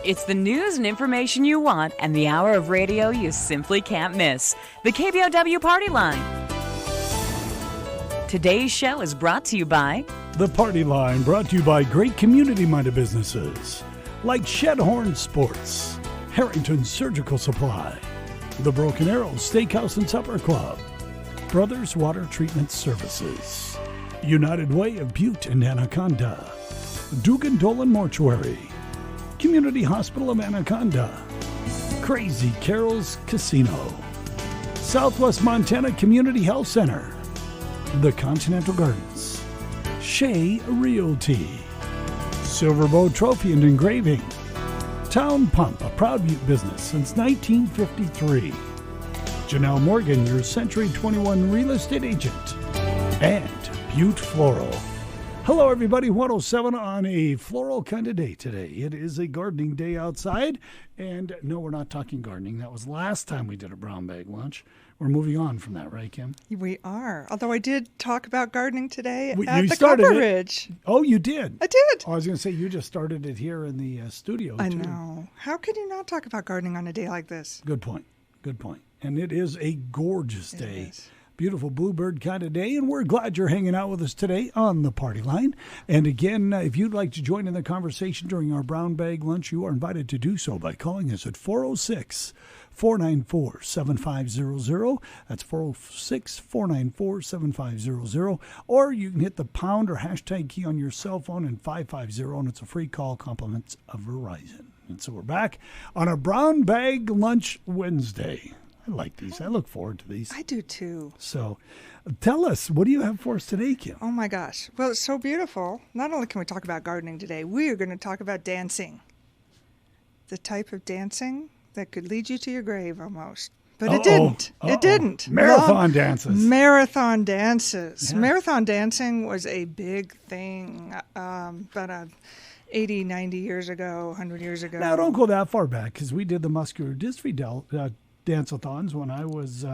It's the news and information you want and the hour of radio you simply can't miss. The KBOW Party Line. Today's show is brought to you by The Party Line, brought to you by great community-minded businesses like Shedhorn Sports, Harrington Surgical Supply, The Broken Arrow Steakhouse and Supper Club, Brothers Water Treatment Services, United Way of Butte and Anaconda, Dugan Dolan Mortuary, Community Hospital of Anaconda, Crazy Carol's Casino, Southwest Montana Community Health Center, The Continental Gardens, Shea Realty, Silverbow Trophy and Engraving, Town Pump, a proud Butte business since 1953, Janelle Morgan, your Century 21 real estate agent, and Butte Floral. Hello, everybody. 107 on a floral kind of day today. It is a gardening day outside. And no, we're not talking gardening. That was last time we did a brown bag lunch. We're moving on from that, right, Kim? We are. Although I did talk about gardening today at you the started Copper it. Ridge. Oh, you did? I did. Oh, I was going to say, you just started it here in the studio, too. I know. How could you not talk about gardening on a day like this? Good point. Good point. And it is a gorgeous day. It is. Beautiful bluebird kind of day, and we're glad you're hanging out with us today on the Party Line. And again, if you'd like to join in the conversation during our brown bag lunch, you are invited to do so by calling us at 406-494-7500. That's 406-494-7500. Or you can hit the pound or hashtag key on your cell phone in 550, and it's a free call, compliments of Verizon. And so we're back on a brown bag lunch Wednesday. I like these. I look forward to these. I do too. So tell us, what do you have for us today, Kim? Oh my gosh. Well, it's so beautiful. Not only can we talk about gardening today, we are going to talk about dancing. The type of dancing that could lead you to your grave almost. But it didn't. It didn't. Marathon dances. Marathon dances. Yes. Marathon dancing was a big thing about 80, 90 years ago, 100 years ago. Now, don't go that far back, because we did the muscular dystrophy dance-a-thons when I was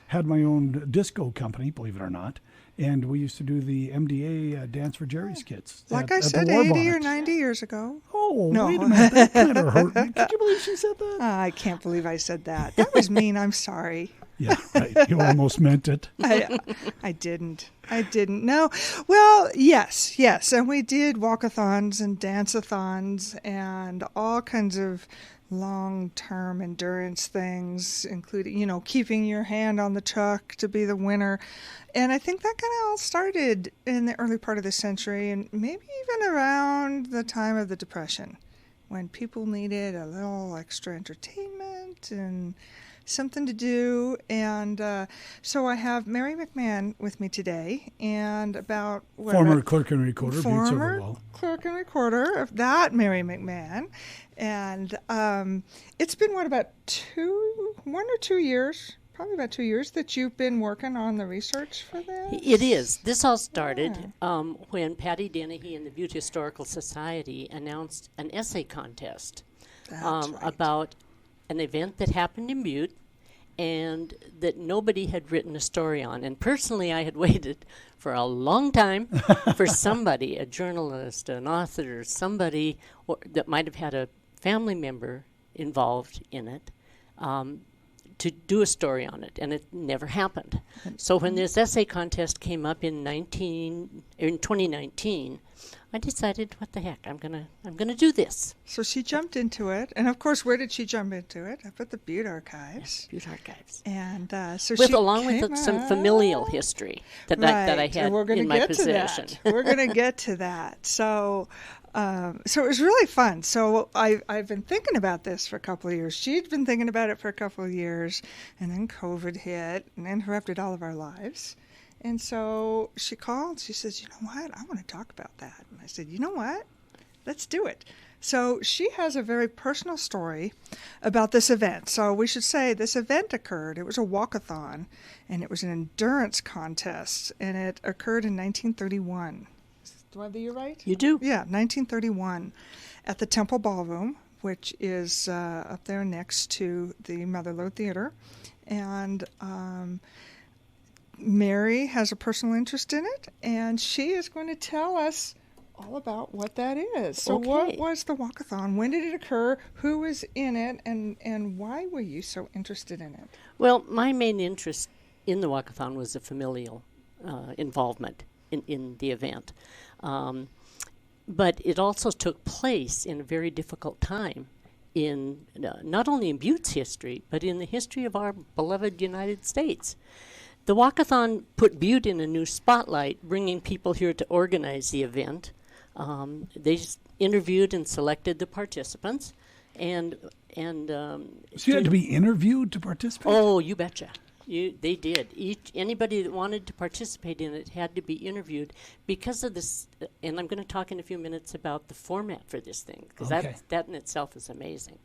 had my own disco company, believe it or not, and we used to do the MDA Dance for Jerry's kids. Like at I said, the War 80 Bonnet. or 90 years ago. Oh, No. wait a minute. That kind of hurt me. Could you believe she said that? I can't believe I said that. That was mean. I'm sorry. Yeah, right. You almost meant it. I didn't. No. Well, yes. And we did walkathons and dance-a-thons and all kinds of long-term endurance things, including, keeping your hand on the chuck to be the winner. And I think that kind of all started in the early part of the century and maybe even around the time of the Depression, when people needed a little extra entertainment and something to do. And so I have Mary McMahon with me today, and former clerk and recorder, former clerk and recorder of that Mary McMahon. And it's been about 1 or 2 years, probably about 2 years, that you've been working on the research for this? It is. This all started when Patty Dennehy and the Butte Historical Society announced an essay contest about an event that happened in Butte and that nobody had written a story on. And personally, I had waited for a long time for somebody, a journalist, an author, somebody that might have had a family member involved in it, to do a story on it, and it never happened. So when this essay contest came up in 2019, I decided, what the heck, I'm gonna do this. So she jumped into it, and of course, where did she jump into it? Up at the Butte Archives. Butte Archives. And so along with some familial history that I had in my possession. We're going to get to that. So it was really fun. So I've been thinking about this for a couple of years. She'd been thinking about it for a couple of years, and then COVID hit and interrupted all of our lives. And so she called. She says, you know what? I want to talk about that. And I said, you know what? Let's do it. So she has a very personal story about this event. So we should say this event occurred. It was a walkathon, and it was an endurance contest, and it occurred in 1931. Do I have the year right? You do? Yeah, 1931 at the Temple Ballroom, which is up there next to the Motherlode Theater. And Mary has a personal interest in it, and she is going to tell us all about what that is. So Okay. what was the Walkathon? When did it occur? Who was in it? And why were you so interested in it? Well, my main interest in the Walkathon was the familial involvement in the event. But it also took place in a very difficult time in not only in Butte's history, but in the history of our beloved United States. The Walkathon put Butte in a new spotlight, bringing people here to organize the event. They interviewed and selected the participants, and So you had to be interviewed to participate? oh, you betcha. They did. Anybody that wanted to participate in it had to be interviewed because of this. And I'm going to talk in a few minutes about the format for this thing, because Okay. that in itself is amazing.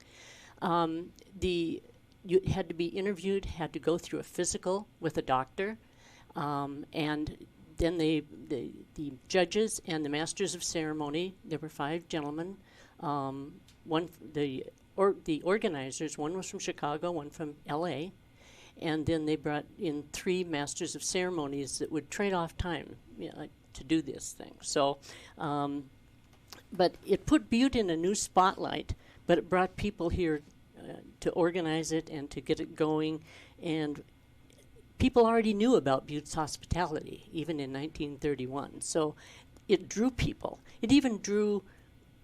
You had to be interviewed, had to go through a physical with a doctor, and then the judges and the masters of ceremony. There were 5 gentlemen. The organizers. One was from Chicago, one from L.A. And then they brought in 3 masters of ceremonies that would trade off time to do this thing. So, but it put Butte in a new spotlight, but it brought people here to organize it and to get it going. And people already knew about Butte's hospitality, even in 1931. So it drew people. It even drew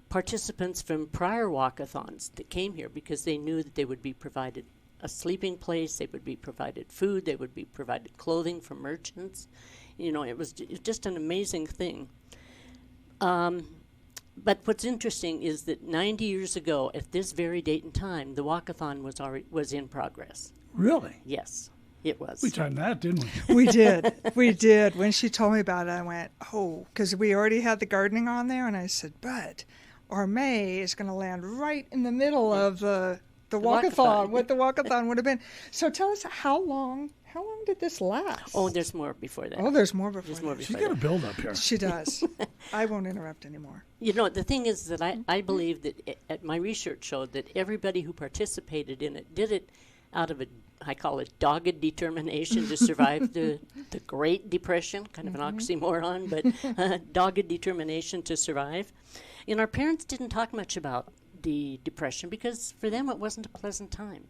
participants from prior walkathons that came here because they knew that they would be provided a sleeping place, they would be provided food, they would be provided clothing from merchants. It was just an amazing thing. But what's interesting is that 90 years ago, at this very date and time, the Walkathon was in progress. Really? Yes, it was. We timed that, didn't we? We did. We did. When she told me about it, I went, oh, because we already had the gardening on there. And I said, but our May is going to land right in the middle of the Walkathon, what the Walkathon would have been. So tell us, how long did this last? Oh, there's more before that. Oh, there's more before There's more that. She's before got a that. build up here. She does. I won't interrupt anymore. The thing is that I believe that my research showed that everybody who participated in it did it out of I call it dogged determination to survive the Great Depression, kind of an oxymoron, but dogged determination to survive. And our parents didn't talk much about the Depression because for them it wasn't a pleasant time.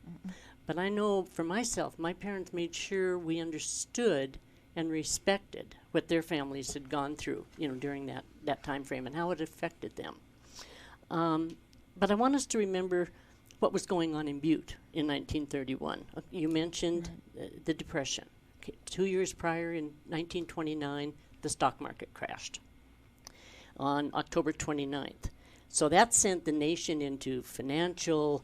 But I know for myself, my parents made sure we understood and respected what their families had gone through, during that time frame and how it affected them. But I want us to remember what was going on in Butte in 1931. You mentioned the Depression. Okay, 2 years prior, in 1929, the stock market crashed on October 29th. So that sent the nation into financial,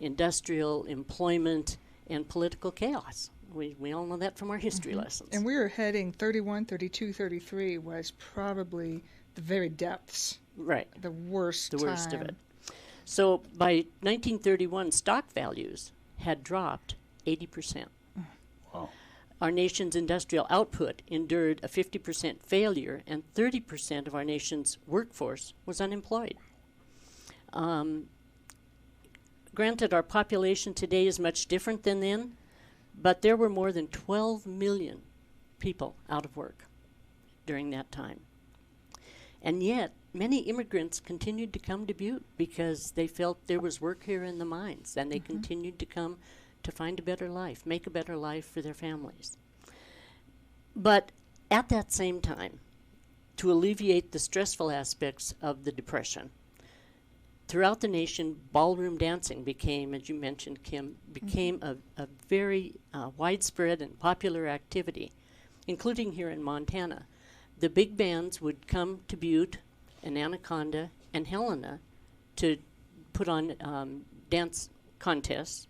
industrial, employment, and political chaos. We all know that from our history lessons. And we were heading 31, 32, 33 was probably the very depths. Right. The worst The worst of time. it. So by 1931, stock values had dropped 80%. Wow. Our nation's industrial output endured a 50% failure, and 30% of our nation's workforce was unemployed. Granted, our population today is much different than then, but there were more than 12 million people out of work during that time. And yet, many immigrants continued to come to Butte because they felt there was work here in the mines, and they continued to come to find a better life, make a better life for their families. But at that same time, to alleviate the stressful aspects of the Depression, throughout the nation, ballroom dancing became, as you mentioned, Kim, became a very widespread and popular activity, including here in Montana. The big bands would come to Butte and Anaconda and Helena to put on dance contests,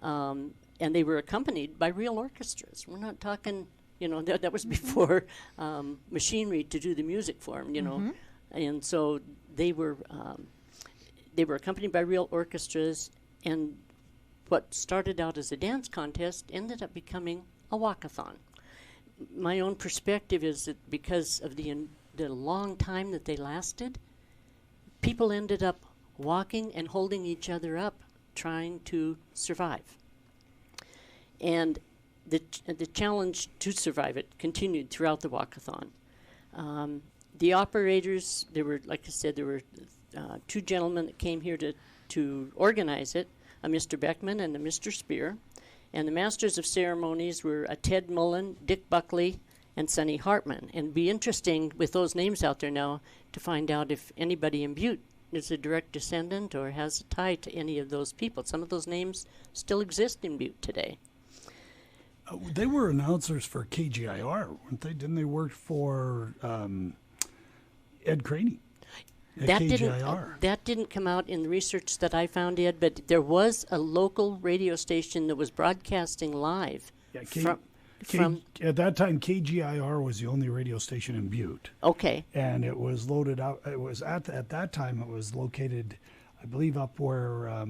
and they were accompanied by real orchestras. We're not talking, that was before machinery to do the music for them, and so they were accompanied by real orchestras, and what started out as a dance contest ended up becoming a walkathon. My own perspective is that because of the long time that they lasted, people ended up walking and holding each other up, trying to survive. And the challenge to survive it continued throughout the walkathon. The operators, there were, like I said, there were two gentlemen that came here to organize it, a Mr. Beckman and a Mr. Spear. And the masters of ceremonies were Ted Mullen, Dick Buckley, and Sonny Hartman. And it'd be interesting with those names out there now to find out if anybody in Butte is a direct descendant or has a tie to any of those people. Some of those names still exist in Butte today. They were announcers for KGIR, weren't they? Didn't they work for Ed Craney at KGIR? That didn't come out in the research that I found, Ed, but there was a local radio station that was broadcasting live. Yeah, at that time, KGIR was the only radio station in Butte. Okay. And it was loaded out. It was at that time. It was located, I believe, up where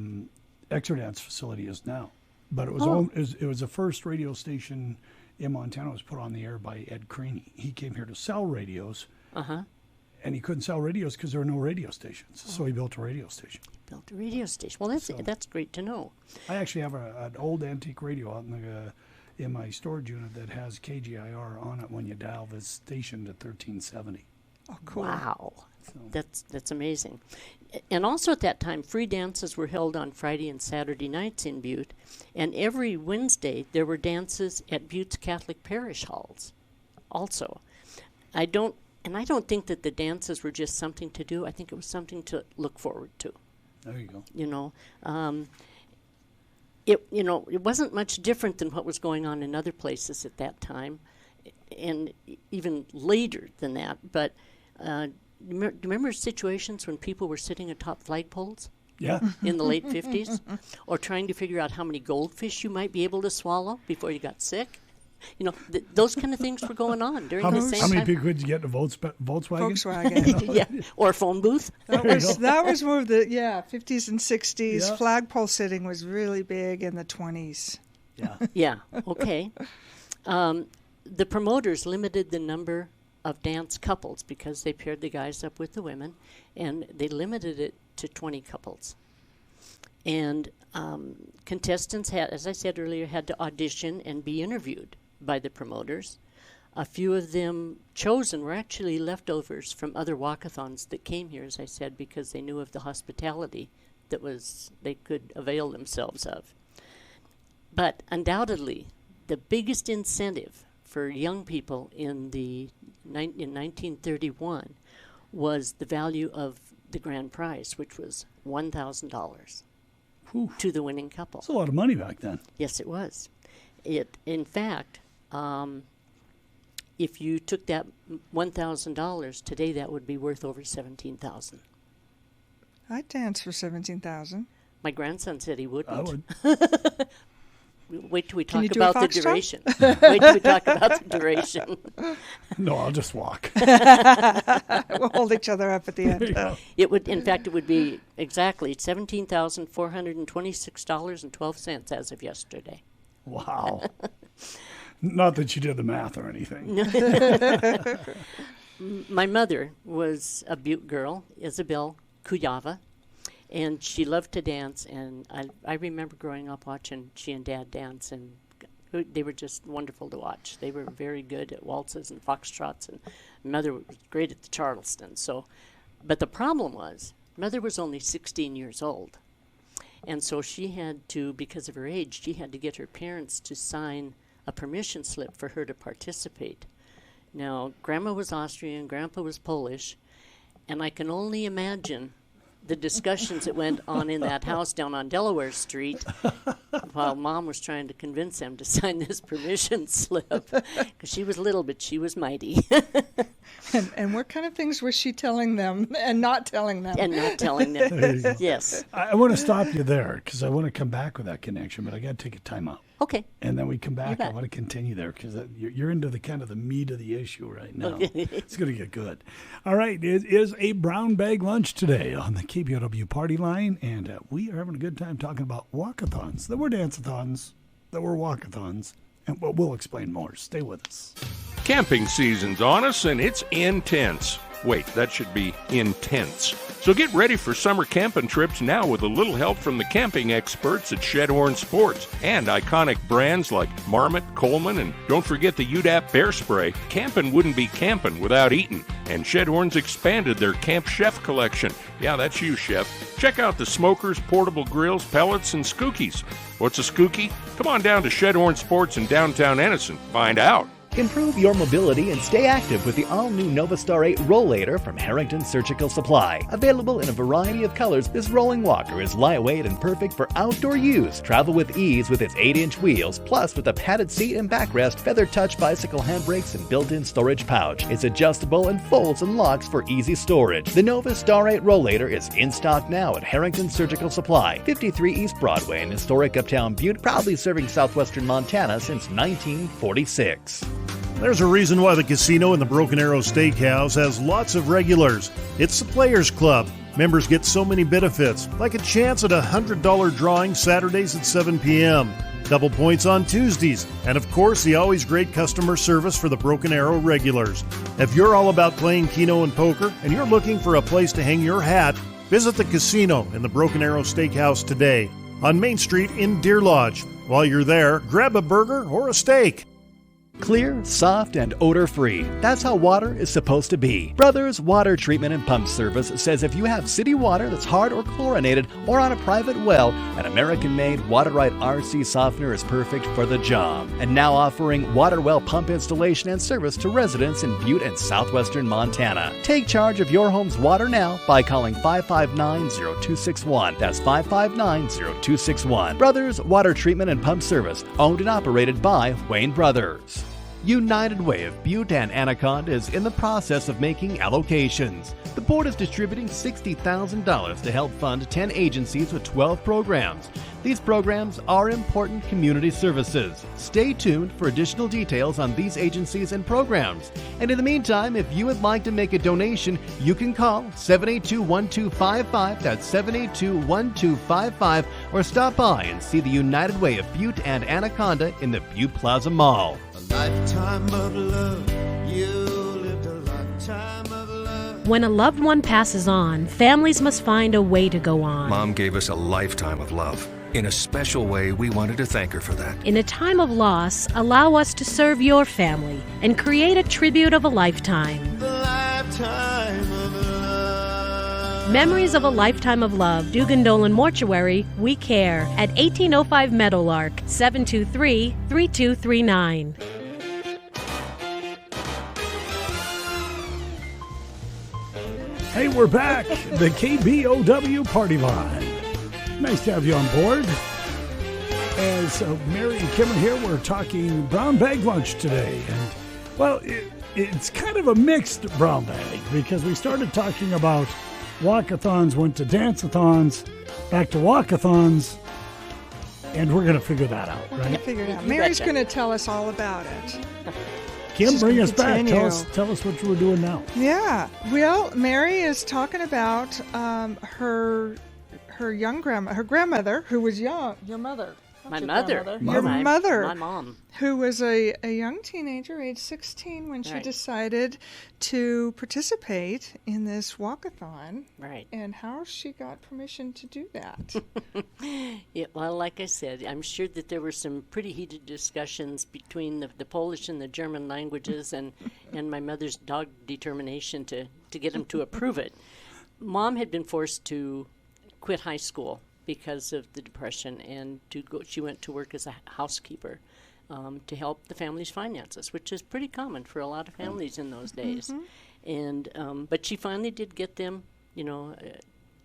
Exerdance facility is now. But it was it was the first radio station in Montana was put on the air by Ed Craney. He came here to sell radios. And he couldn't sell radios because there were no radio stations. So he built a radio station. Built a radio station. Well, that's great to know. I actually have an old antique radio out in my storage unit that has KGIR on it when you dial the station to 1370. Oh, cool. Wow. So. That's amazing. And also at that time, free dances were held on Friday and Saturday nights in Butte. And every Wednesday, there were dances at Butte's Catholic parish halls also. I don't think that the dances were just something to do. I think it was something to look forward to. There you go. It wasn't much different than what was going on in other places at that time, and even later than that. But remember situations when people were sitting atop flagpoles? Yeah. In the late 50s? Or trying to figure out how many goldfish you might be able to swallow before you got sick? Those kind of things were going on during the same time. How many people could you get in a Volkswagen? Yeah, or a phone booth. That was more of the 50s and 60s. Yeah. Flagpole sitting was really big in the 20s. Yeah. Yeah. Okay. The promoters limited the number of dance couples because they paired the guys up with the women, and they limited it to 20 couples. And contestants had, as I said earlier, had to audition and be interviewed by the promoters. A few of them chosen were actually leftovers from other walkathons that came here, as I said, because they knew of the hospitality that they could avail themselves of. But undoubtedly, the biggest incentive for young people in 1931 was the value of the grand prize, which was $1,000 to the winning couple. That's a lot of money back then. Yes, it was. In fact, if you took that $1,000 today, that would be worth over $17,000. I'd dance for $17,000. My grandson said he wouldn't. I would. Wait till we talk about the duration. Wait till we talk about the duration. No, I'll just walk. We'll hold each other up at the end. It would be exactly $17,426.12 as of yesterday. Wow. Not that you did the math or anything. My mother was a Butte girl, Isabel Kuyava, and she loved to dance. And I remember growing up watching she and Dad dance, and they were just wonderful to watch. They were very good at waltzes and foxtrots, and Mother was great at the Charleston. But the problem was, Mother was only 16 years old. And so she had to, because of her age, she had to get her parents to sign a permission slip for her to participate. Now, Grandma was Austrian, Grandpa was Polish, and I can only imagine the discussions that went on in that house down on Delaware Street while Mom was trying to convince them to sign this permission slip. Because she was little, but she was mighty. And what kind of things was she telling them and not telling them? And not telling them. Yes. I want to stop you there because I want to come back with that connection, but I got to take a time out. Okay. And then we come back. I want to continue there because you're into the kind of the meat of the issue right now. Okay. It's going to get good. All right. It is a brown bag lunch today on the KBOW party line, and we are having a good time talking about walkathons. There were dance-a-thons. There were walkathons. And we'll explain more. Stay with us. Camping season's on us, and it's intense. Wait, that should be intense. So get ready for summer camping trips now with a little help from the camping experts at Shedhorn Sports and iconic brands like Marmot, Coleman, and don't forget the UDAP Bear Spray. Camping wouldn't be camping without eating. And Shedhorn's expanded their Camp Chef collection. Yeah, that's you, Chef. Check out the smokers, portable grills, pellets, and skookies. What's a skookie? Come on down to Shedhorn Sports in downtown Edison. Find out. Improve your mobility and stay active with the all-new Novastar 8 Rollator from Harrington Surgical Supply. Available in a variety of colors, this rolling walker is lightweight and perfect for outdoor use. Travel with ease with its 8-inch wheels, plus with a padded seat and backrest, feather touch bicycle handbrakes, and built-in storage pouch. It's adjustable and folds and locks for easy storage. The Novastar 8 Rollator is in stock now at Harrington Surgical Supply, 53 East Broadway in historic Uptown Butte, proudly serving southwestern Montana since 1946. There's a reason why the casino in the Broken Arrow Steakhouse has lots of regulars. It's the Players Club. Members get so many benefits, like a chance at a $100 drawing Saturdays at 7 p.m., double points on Tuesdays, and of course the always great customer service for the Broken Arrow regulars. If you're all about playing Keno and poker and you're looking for a place to hang your hat, visit the casino in the Broken Arrow Steakhouse today on Main Street in Deer Lodge. While you're there, grab a burger or a steak. Clear, soft, and odor-free. That's how water is supposed to be. Brothers Water Treatment and Pump Service says if you have city water that's hard or chlorinated or on a private well, an American-made Water-Right RC softener is perfect for the job. And now offering water well pump installation and service to residents in Butte and southwestern Montana. Take charge of your home's water now by calling 559-0261. That's 559-0261. Brothers Water Treatment and Pump Service, owned and operated by Wayne Brothers. United Way of Butte and Anaconda is in the process of making allocations. The board is distributing $60,000 to help fund 10 agencies with 12 programs. These programs are important community services. Stay tuned for additional details on these agencies and programs. And in the meantime, if you would like to make a donation, you can call 782-1255, that's 782-1255, or stop by and see the United Way of Butte and Anaconda in the Butte Plaza Mall. Lifetime of love, you lived a lifetime of love. When a loved one passes on, families must find a way to go on. Mom gave us a lifetime of love. In a special way, we wanted to thank her for that. In a time of loss, allow us to serve your family and create a tribute of a lifetime. The lifetime of love. Memories of a Lifetime of Love, Dugan Dolan Mortuary, We Care, at 1805 Meadowlark, 723-3239. Hey, we're back. The KBOW Party Line. Nice to have you on board. As Mary and Kim are here, we're talking brown bag lunch today. And, well, it's kind of a mixed brown bag because we started talking about walkathons, went to dance-a-thons, back to walkathons, and we're going to figure that out, right? We're going to figure it out. Mary's going to tell us all about it. Kim, bring us back. Tell us what you were doing now. Yeah. Well, Mary is talking about her young grandmother, who was young. Your mother. My mother. Your mother. My mom. Who was a young teenager, age 16, when she decided to participate in this walkathon. Right. And how she got permission to do that. Yeah, well, like I said, I'm sure that there were some pretty heated discussions between the Polish and the German languages and my mother's dogged determination to get them to approve it. Mom had been forced to quit high school because of the Depression, and she went to work as a housekeeper to help the family's finances, which is pretty common for a lot of families in those days. And but she finally did get them,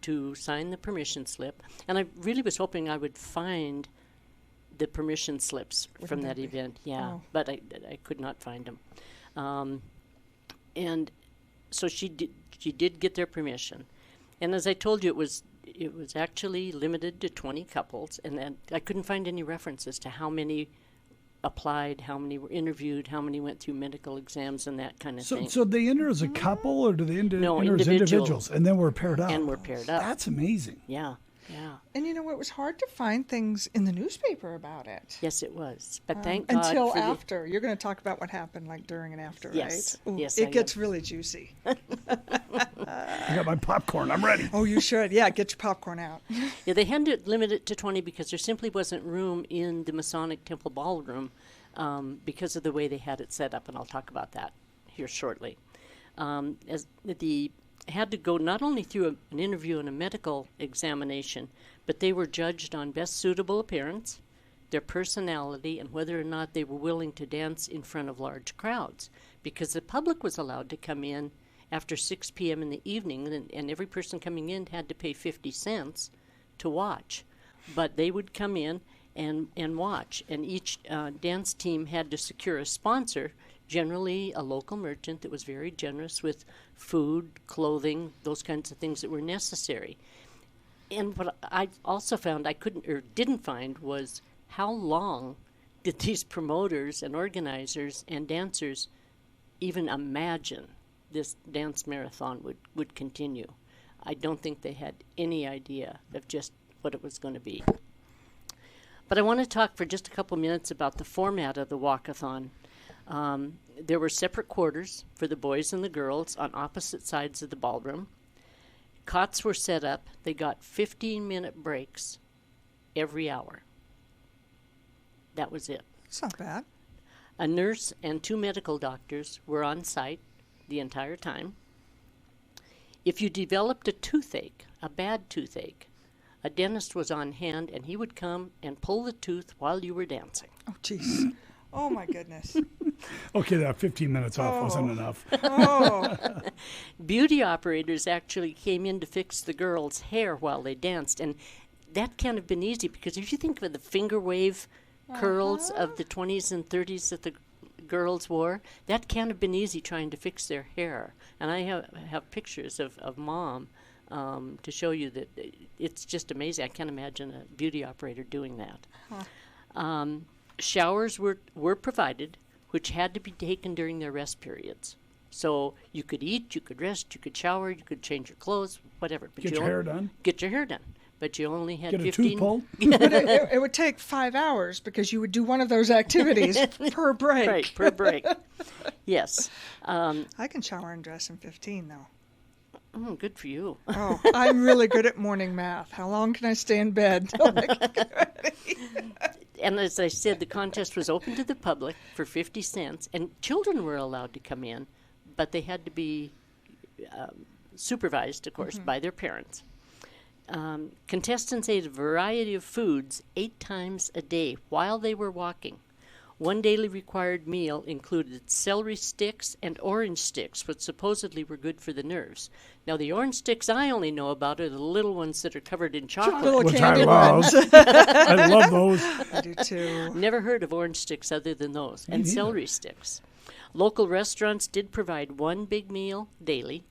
to sign the permission slip. And I really was hoping I would find the permission slips from that event. Yeah, but I could not find them. And so she did get their permission. And as I told you, it was actually limited to 20 couples, and then I couldn't find any references to how many applied, how many were interviewed, how many went through medical exams and that kind of thing. So they enter as a couple, or do they enter as individuals? And then we're paired up? And we're paired up. That's amazing. Yeah, yeah. And it was hard to find things in the newspaper about it. Yes, it was. But thank God until after. You're going to talk about what happened, like during and after, yes. right? Ooh, Yes, it gets really juicy. I got my popcorn. I'm ready. Oh, you should. Yeah, get your popcorn out. Yeah, they had to limit it to 20 because there simply wasn't room in the Masonic Temple Ballroom because of the way they had it set up, and I'll talk about that here shortly. As the had to go not only through an interview and a medical examination, but they were judged on best suitable appearance, their personality, and whether or not they were willing to dance in front of large crowds, because the public was allowed to come in after 6 p.m. in the evening, and every person coming in had to pay 50 cents to watch. But they would come in and watch, and each dance team had to secure a sponsor, generally a local merchant that was very generous with food, clothing, those kinds of things that were necessary. And what I also found I couldn't or didn't find was how long did these promoters and organizers and dancers even imagine this dance marathon would continue. I don't think they had any idea of just what it was going to be. But I want to talk for just a couple minutes about the format of the Walkathon. There were separate quarters for the boys and the girls on opposite sides of the ballroom. Cots were set up. They got 15-minute breaks every hour. That was it. It's not bad. A nurse and 2 medical doctors were on site the entire time. If you developed a toothache, a bad toothache, a dentist was on hand, and he would come and pull the tooth while you were dancing. Oh, jeez. Oh, my goodness. Okay, that 15 minutes off wasn't enough. Oh. Beauty operators actually came in to fix the girls' hair while they danced, and that can't have been easy, because if you think of the finger wave curls of the 20s and 30s that the girls wore, that can't have been easy trying to fix their hair. And I have pictures of Mom to show you that it's just amazing. I can't imagine a beauty operator doing that. Showers were provided, which had to be taken during their rest periods. So you could eat, you could rest, you could shower, you could change your clothes, whatever. But Get your hair done. Get your hair done. But you only had Get a 15. tooth pulled. But it would take 5 hours because you would do one of those activities per break. Right, per break. Yes. I can shower and dress in 15, though. Oh, good for you. Oh, I'm really good at morning math. How long can I stay in bed till I can get ready? And as I said, the contest was open to the public for 50 cents, and children were allowed to come in, but they had to be supervised, of course, by their parents. Contestants ate a variety of foods 8 times a day while they were walking. One daily required meal included celery sticks and orange sticks, which supposedly were good for the nerves. Now, the orange sticks I only know about are the little ones that are covered in chocolate. Little Which candy I love. ones. I love those. I do too. Never heard of orange sticks other than those, and celery sticks. Local restaurants did provide one big meal daily,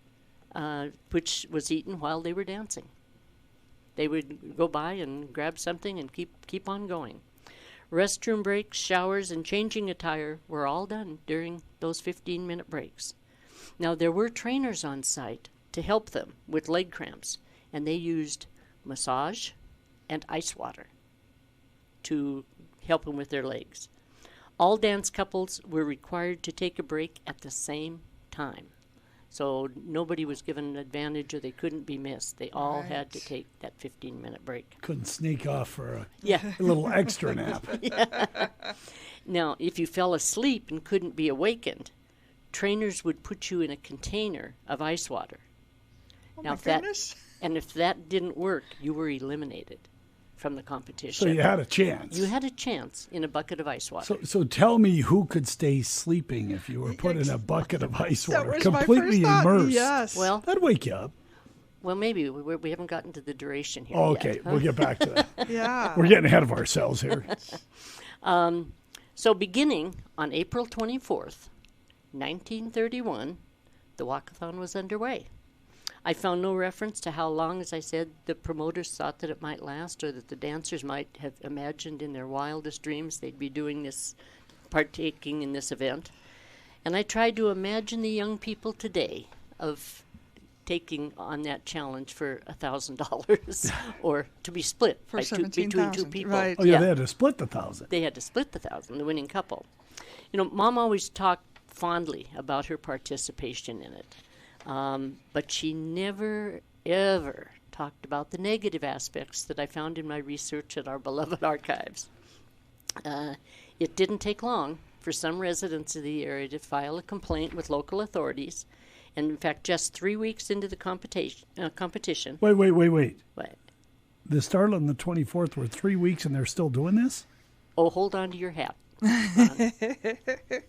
which was eaten while they were dancing. They would go by and grab something and keep on going. Restroom breaks, showers, and changing attire were all done during those 15-minute breaks. Now, there were trainers on site to help them with leg cramps, and they used massage and ice water to help them with their legs. All dance couples were required to take a break at the same time. So nobody was given an advantage or they couldn't be missed. They all had to take that 15-minute break. Couldn't sneak off for a Yeah. little extra nap. Now, if you fell asleep and couldn't be awakened, trainers would put you in a container of ice water. Oh, Now, my goodness. if that didn't work, you were eliminated from the competition. So you had a chance. You had a chance in a bucket of ice water. So tell me who could stay sleeping if you were put in a bucket of ice That water, was completely my first thought. immersed. Yes. Well, That'd wake you up. maybe we haven't gotten to the duration here Oh, yet. okay, we'll get back to that. Yeah. We're getting ahead of ourselves here. So beginning on April 24th, 1931, the Walkathon was underway. I found no reference to how long, as I said, the promoters thought that it might last, or that the dancers might have imagined in their wildest dreams they'd be doing this, partaking in this event. And I tried to imagine the young people today of taking on that challenge for $1,000 or to be split For between two 17,000, people. right. Oh, yeah, they had to split the 1,000. They had to split the 1,000, the winning couple. You know, Mom always talked fondly about her participation in it. But she never, ever talked about the negative aspects that I found in my research at our beloved archives. It didn't take long for some residents of the area to file a complaint with local authorities. And in fact, just 3 weeks into the competition. Wait. What? This started on the 24th. We're 3 weeks and they're still doing this? Oh, hold on to your hat.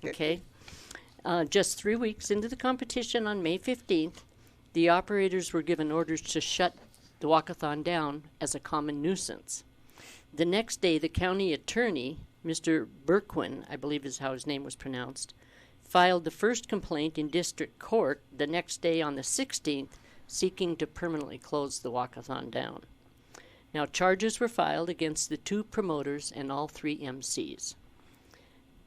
Okay. Just 3 weeks into the competition on May 15th, the operators were given orders to shut the walkathon down as a common nuisance. The next day, the county attorney, Mr. Berquin, I believe is how his name was pronounced, filed the first complaint in district court the next day on the 16th, seeking to permanently close the walkathon down. Now, charges were filed against the 2 promoters and all 3 MCs.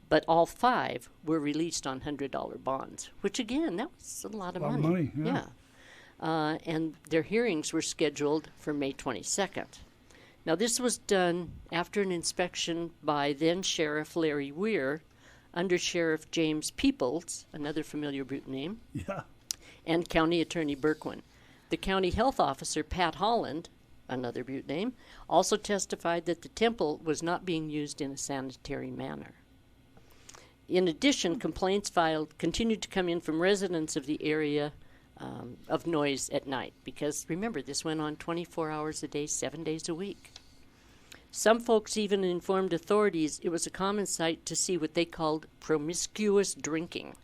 But all 5 were released on $100 bonds, which, again, that was a lot of money. Yeah. And their hearings were scheduled for May 22nd. Now, this was done after an inspection by then-Sheriff Larry Weir, Under Sheriff James Peoples, another familiar Butte name, and County Attorney Berquin. The county health officer, Pat Holland, another Butte name, also testified that the temple was not being used in a sanitary manner. In addition, complaints filed continued to come in from residents of the area of noise at night, because remember, this went on 24 hours a day, 7 days a week. Some folks even informed authorities it was a common sight to see what they called promiscuous drinking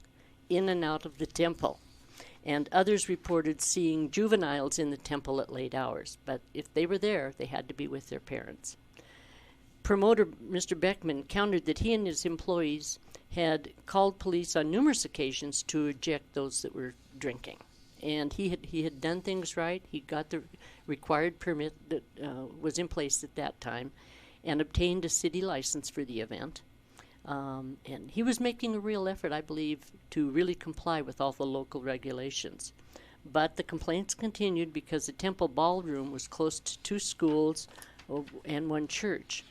in and out of the temple. And others reported seeing juveniles in the temple at late hours. But if they were there, they had to be with their parents. Promoter Mr. Beckman countered that he and his employees had called police on numerous occasions to eject those that were drinking. And he had done things right. He got the required permit that was in place at that time and obtained a city license for the event. And he was making a real effort, I believe, to really comply with all the local regulations. But the complaints continued because the Temple Ballroom was close to 2 schools and 1 church.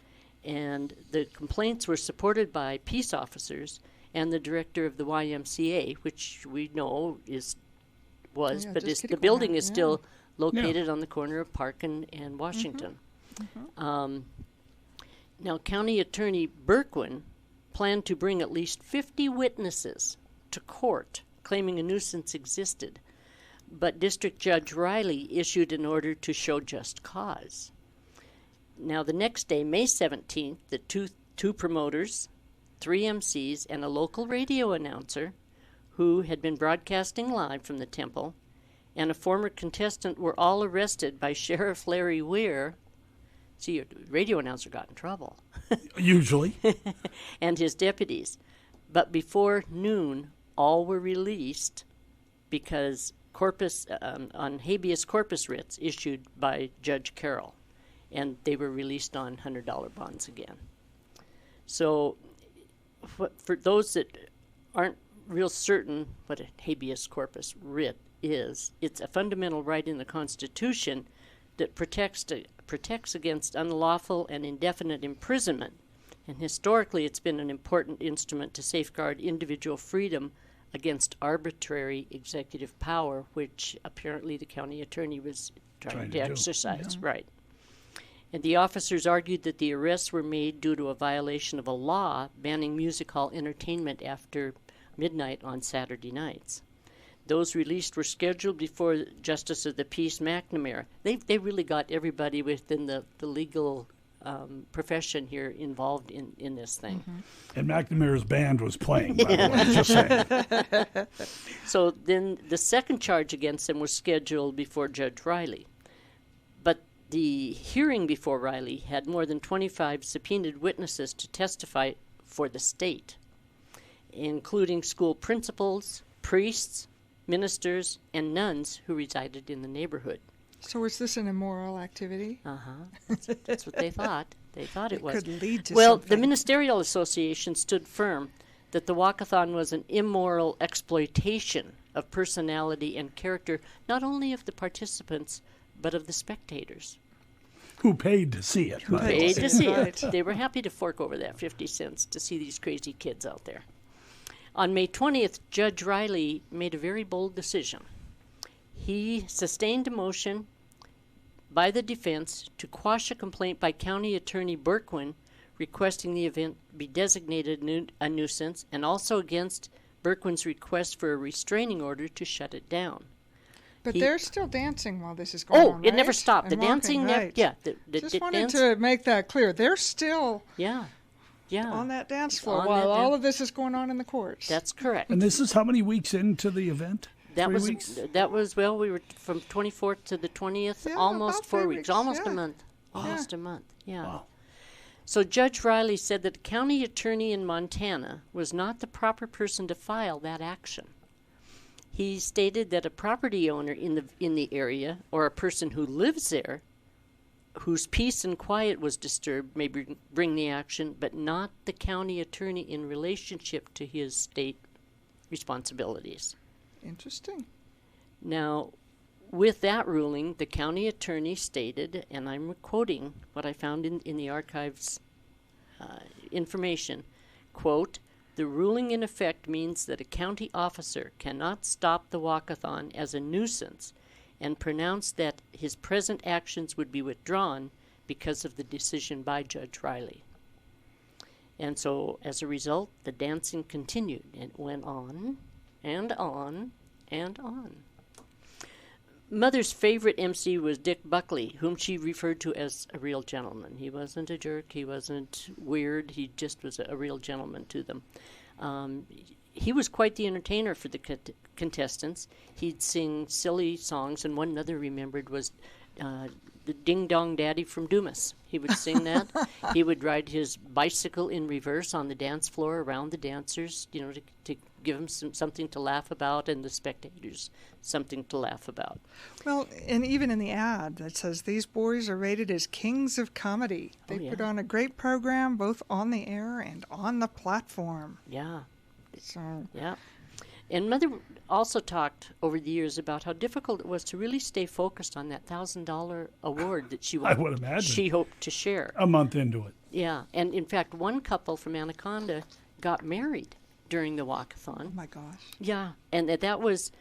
And the complaints were supported by peace officers and the director of the YMCA, which we know the building is still located on the corner of Park and Washington. Now, County Attorney Berquin planned to bring at least 50 witnesses to court claiming a nuisance existed, but District Judge Riley issued an order to show just cause. Now, the next day, May 17th, the two promoters, 3 MCs, and a local radio announcer who had been broadcasting live from the temple, and a former contestant were all arrested by Sheriff Larry Weir. See, a radio announcer got in trouble. Usually. And his deputies. But before noon, all were released because on habeas corpus writs issued by Judge Carroll. And they were released on $100 bonds again. So for those that aren't real certain what a habeas corpus writ is, it's a fundamental right in the Constitution that protects against unlawful and indefinite imprisonment. And historically, it's been an important instrument to safeguard individual freedom against arbitrary executive power, which apparently the county attorney was trying to exercise. Yeah. Right. And the officers argued that the arrests were made due to a violation of a law banning music hall entertainment after midnight on Saturday nights. Those released were scheduled before Justice of the Peace McNamara. They really got everybody within the legal profession here involved in this thing. And McNamara's band was playing, by the way, just saying. So then the second charge against them was scheduled before Judge Riley. But the hearing before Riley had more than 25 subpoenaed witnesses to testify for the state, including school principals, priests, ministers, and nuns who resided in the neighborhood. So was this an immoral activity? That's what they thought. They thought it was. Could lead to something. The something. Ministerial Association stood firm that the walkathon was an immoral exploitation of personality and character, not only of the participants, but of the spectators. Who paid to see it. Paid to see it. They were happy to fork over that 50 cents to see these crazy kids out there. On May 20th, Judge Riley made a very bold decision. He sustained a motion by the defense to quash a complaint by County Attorney Berquin requesting the event be designated a nuisance, and also against Berquin's request for a restraining order to shut it down. But they're still dancing while this is going on, it never stopped. And the dancing right. Just wanted to make that clear. They're still on that dance floor while all of this is going on in the courts. That's correct. And this is how many weeks into the event? That 3 was weeks? We were from 24th to the 20th, almost 4 weeks, almost a month. Almost a month. Yeah. Wow. So Judge Riley said that the county attorney in Montana was not the proper person to file that action. He stated that a property owner in the area, or a person who lives there, whose peace and quiet was disturbed, may bring the action, but not the county attorney in relationship to his state responsibilities. Interesting. Now, with that ruling, the county attorney stated, and I'm quoting what I found in the archives information, quote, "The ruling in effect means that a county officer cannot stop the walkathon as a nuisance and pronounced that his present actions would be withdrawn because of the decision by Judge Riley." And so, as a result, the dancing continued and went on and on and on. Mother's favorite MC was Dick Buckley, whom she referred to as a real gentleman. He wasn't a jerk. He wasn't weird. He just was a real gentleman to them. He was quite the entertainer for the contestants. He'd sing silly songs, and one another remembered was the Ding Dong Daddy from Dumas. He would sing that. He would ride his bicycle in reverse on the dance floor around the dancers, to give them something to laugh about, and the spectators something to laugh about. Well, and even in the ad that says these boys are rated as kings of comedy. They put on a great program both on the air and on the platform. Yeah. So. Yeah. And Mother also talked over the years about how difficult it was to really stay focused on that $1,000 award that she I would imagine. She hoped to share. A month into it. Yeah. And in fact, one couple from Anaconda got married during the walkathon. Oh my gosh. Yeah. And that was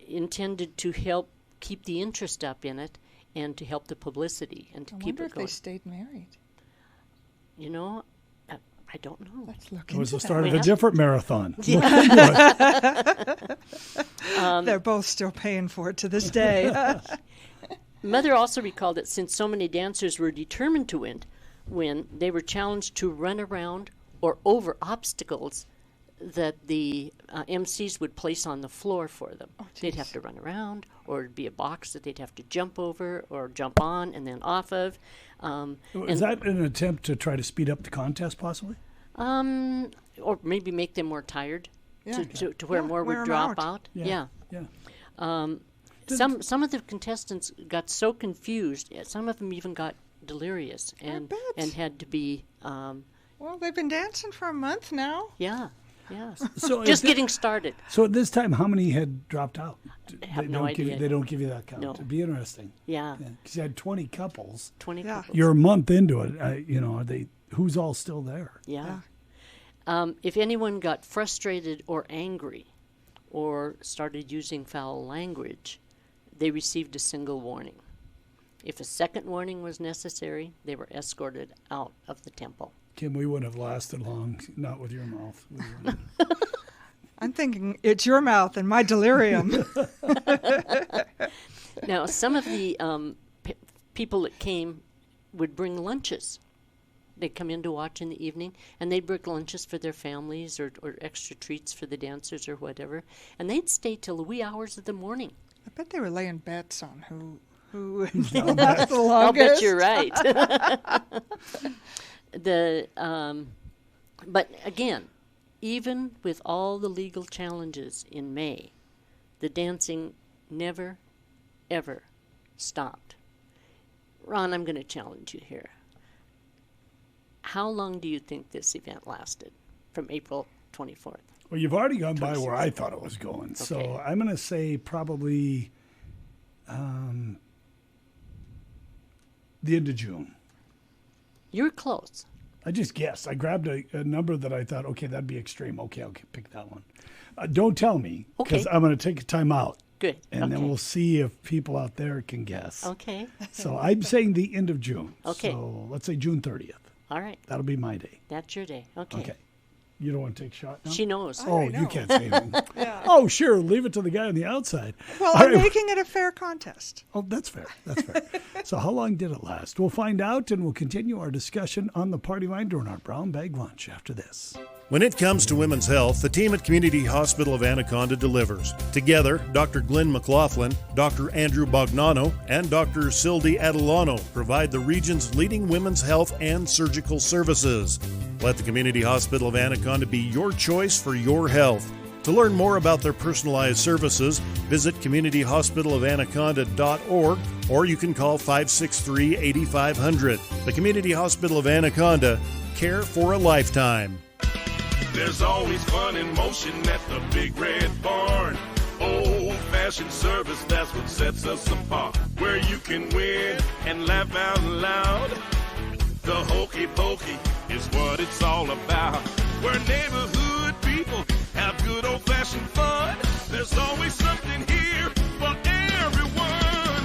intended to help keep the interest up in it and to help the publicity and to keep it going. I wonder if they stayed married. I don't know. Let's look it was into the start that. of a different marathon. They're both still paying for it to this day. Mother also recalled that since so many dancers were determined to win, they were challenged to run around or over obstacles that the MCs would place on the floor for them. Oh, they'd have to run around, or it'd be a box that they'd have to jump over or jump on and then off of. Is that an attempt to try to speed up the contest, possibly? Or maybe make them more tired, to where more would drop out. Yeah. Some of the contestants got so confused. Some of them even got delirious and had to be. Well, they've been dancing for a month now. Yeah. Yeah. So just getting started. So at this time, how many had dropped out? I have no idea. They don't give you that count. No. It'd be interesting. Yeah. Because you had 20 couples. 20 couples. You're a month into it. Are they? Who's all still there? Yeah. If anyone got frustrated or angry or started using foul language, they received a single warning. If a second warning was necessary, they were escorted out of the temple. Kim, we wouldn't have lasted long, not with your mouth. I'm thinking it's your mouth and my delirium. Now, some of the people that came would bring lunches. They'd come in to watch in the evening, and they'd bring lunches for their families or extra treats for the dancers or whatever. And they'd stay till the wee hours of the morning. I bet they were laying bets on who lasts the longest. I'll bet you're right. But again, even with all the legal challenges in May, the dancing never, ever stopped. Ron, I'm going to challenge you here. How long do you think this event lasted from April 24th? Well, you've already gone by where I thought it was going. Okay. So I'm going to say probably the end of June. You're close. I just guessed. I grabbed a number that I thought, okay, that'd be extreme. Okay, I'll pick that one. Don't tell me, because I'm going to take a time out Good. And then we'll see if people out there can guess. Okay. So I'm saying the end of June. Okay. So let's say June 30th. All right. That'll be my day. That's your day. Okay. Okay. You don't want to take a shot now? She knows. Oh, you can't say anything. Oh, sure. Leave it to the guy on the outside. Well, I'm making it a fair contest. Oh, that's fair. That's fair. So how long did it last? We'll find out, and we'll continue our discussion on the party line during our brown bag lunch after this. When it comes to women's health, the team at Community Hospital of Anaconda delivers. Together, Dr. Glenn McLaughlin, Dr. Andrew Bognano, and Dr. Sildy Adelano provide the region's leading women's health and surgical services. Let the Community Hospital of Anaconda be your choice for your health. To learn more about their personalized services, visit communityhospitalofanaconda.org or you can call 563-8500. The Community Hospital of Anaconda, care for a lifetime. There's always fun in motion at the Big Red Barn. Old-fashioned service, that's what sets us apart. Where you can win and laugh out loud. The hokey pokey is what it's all about. Where neighborhood people have good old-fashioned fun. There's always something here for everyone.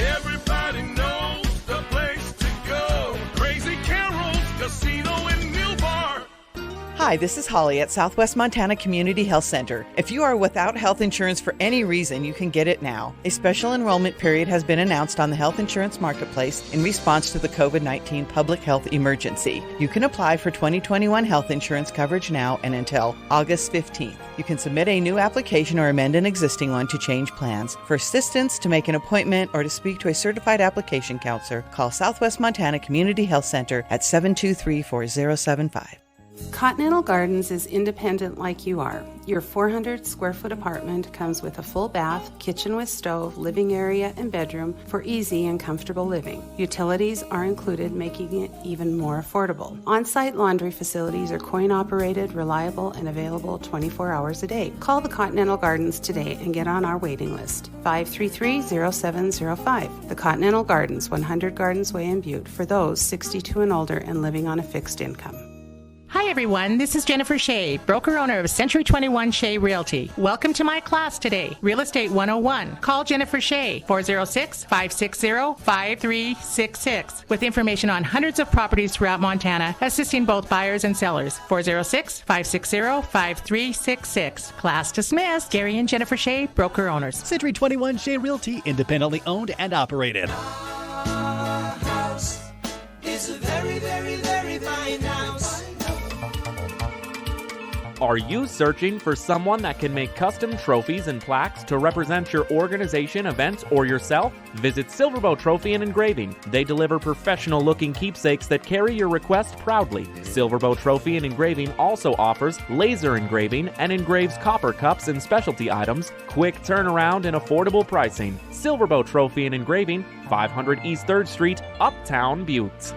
Everybody knows the place to go. Crazy Carol's Casino and Mill Bar. Hi, this is Holly at Southwest Montana Community Health Center. If you are without health insurance for any reason, you can get it now. A special enrollment period has been announced on the health insurance marketplace in response to the COVID-19 public health emergency. You can apply for 2021 health insurance coverage now and until August 15th. You can submit a new application or amend an existing one to change plans. For assistance, to make an appointment, or to speak to a certified application counselor, call Southwest Montana Community Health Center at 723-4075. Continental Gardens is independent like you are. Your 400 square foot apartment comes with a full bath, kitchen with stove, living area, and bedroom for easy and comfortable living. Utilities are included, making it even more affordable. On-site laundry facilities are coin-operated, reliable, and available 24 hours a day. Call the Continental Gardens today and get on our waiting list. 533-0705. The Continental Gardens, 100 Gardens Way in Butte, for those 62 and older and living on a fixed income. Hi everyone, this is Jennifer Shea, broker-owner of Century 21 Shea Realty. Welcome to my class today, Real Estate 101. Call Jennifer Shea, 406-560-5366, with information on hundreds of properties throughout Montana, assisting both buyers and sellers. 406-560-5366. Class dismissed. Gary and Jennifer Shea, broker-owners. Century 21 Shea Realty, independently owned and operated. Our house is a very, very, very fine house. Are you searching for someone that can make custom trophies and plaques to represent your organization, events, or yourself? Visit Silverbow Trophy and Engraving. They deliver professional-looking keepsakes that carry your request proudly. Silverbow Trophy and Engraving also offers laser engraving and engraves copper cups and specialty items, quick turnaround and affordable pricing. Silverbow Trophy and Engraving, 500 East 3rd Street, Uptown, Butte.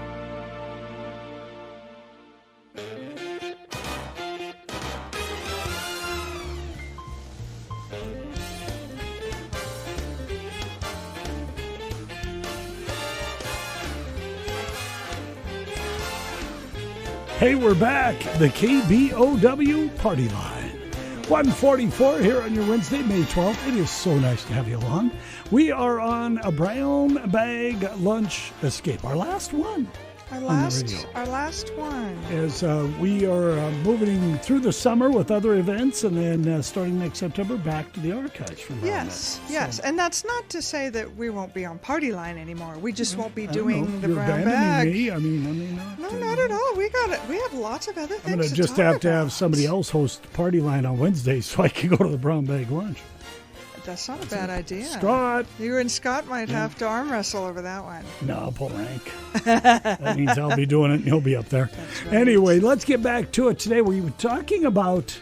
Hey, we're back. The KBOW Party Line. 1:44 here on your Wednesday, May 12th. It is so nice to have you along. We are on a brown bag lunch escape, our last one. Our last one. As we are moving through the summer with other events, and then starting next September, back to the archives. From Yes. And that's not to say that we won't be on Party Line anymore. We just won't be doing the brown bag. Me. No, not at all. We got it. We have lots of other things. I'm going to just talk have to about. have somebody else host Party Line on Wednesday so I can go to the brown bag lunch. That's not a bad idea. Scott. You and Scott might have to arm wrestle over that one. No, I'll pull rank. That means I'll be doing it and he'll be up there. Right. Anyway, let's get back to it today. We were talking about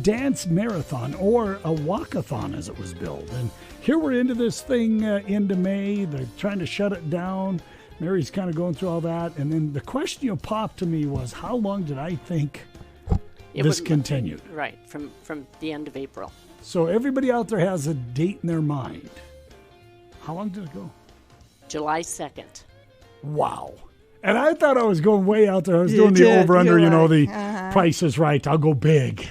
dance marathon, or a walkathon as it was billed. And here we're into this thing into May. They're trying to shut it down. Mary's kind of going through all that. And then the question you popped to me was, how long did I think this continued? Right, from the end of April. So everybody out there has a date in their mind. How long did it go? July 2nd. Wow. And I thought I was going way out there. I was doing the over-under, the Price is Right. I'll go big.